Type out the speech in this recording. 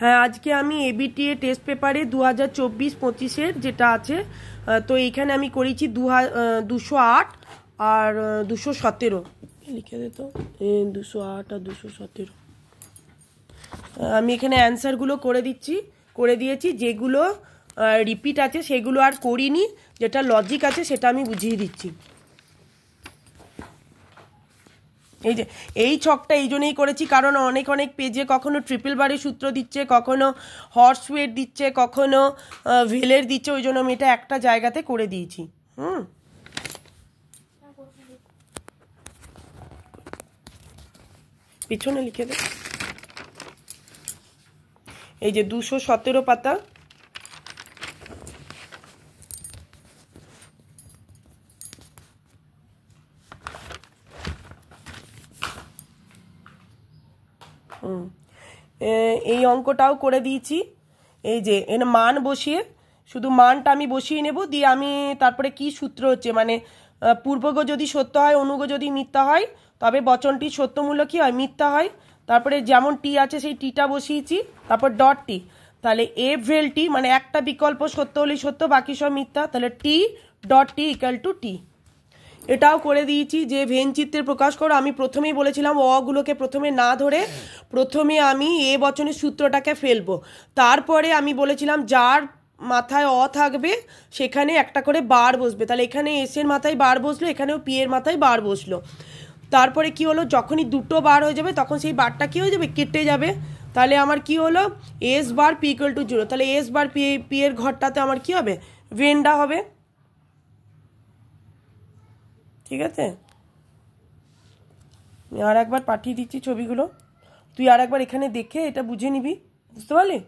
হ্যাঁ, আজকে আমি এবিটিএ টেস্ট পেপারে 2024-25-এর যেটা আছে, তো এইখানে আমি করেছি 208 আর 217 লিখে দে তো, 208 আর 217। আমি এখানে অ্যান্সারগুলো করে দিয়েছি। যেগুলো রিপিট আছে সেগুলো আর করিনি, যেটা লজিক আছে সেটা আমি বুঝিয়ে দিচ্ছি। এই যে এই ছকটা এই জন্যই করেছি কারণ অনেক পেজে কখনো ট্রিপল বারের সূত্র দিচ্ছে, কখনো হর্স ওয়েট দিচ্ছে, কখনো ভেলের দিচ্ছে, ওই জন্য আমি এটা একটা জায়গাতে করে দিয়েছি। পিছনে লিখে দে। এই যে 217 পাতা, এই অঙ্কটাও করে দিয়েছি। এই যে এর মান বসিয়ে, শুধু মানটা আমি বসিয়ে নেব, দিয়ে আমি তারপরে কি সূত্র হচ্ছে, মানে পূর্বগ যদি সত্য হয়, অনুগ যদি মিথ্যা হয়, তবে বচনটির সত্যমূল্য কি হয়, মিথ্যা হয়। তারপরে যেমন টি আছে সেই টিটা বসিয়েছি, তারপর ডট টি, তাহলে এ ভেল টি মানে একটা বিকল্প সত্য হলেই সত্য, বাকি সব মিথ্যা, তাহলে T dot T equal to T. এটাও করে দিয়েছি যে ভেন চিত্রের প্রকাশ করো। আমি প্রথমেই বলেছিলাম অগুলোকে প্রথমে না ধরে প্রথমে আমি এ বচনের সূত্রটাকে ফেলবো, তারপরে আমি বলেছিলাম যার মাথায় অ থাকবে সেখানে একটা করে বার বসবে, তাহলে এখানে এস এর মাথায় বার বসলো, এখানেও পি এর মাথায় বার বসলো। তারপরে কি হলো, যখনই দুটো বার হয়ে যাবে তখন সেই বারটা কি হয়ে যাবে, কেটে যাবে। তাহলে আমার কি হলো, S bar P equal to 0, তাহলে এস বার পি এর ঘরটাতে আমার কি হবে, ভেনটা হবে। ঠিক আছে, আর একবার পাঠিয়ে দিচ্ছি ছবিগুলো, তুই আর একবার এখানে দেখে এটা বুঝে নিবি, বুঝতে পারলি?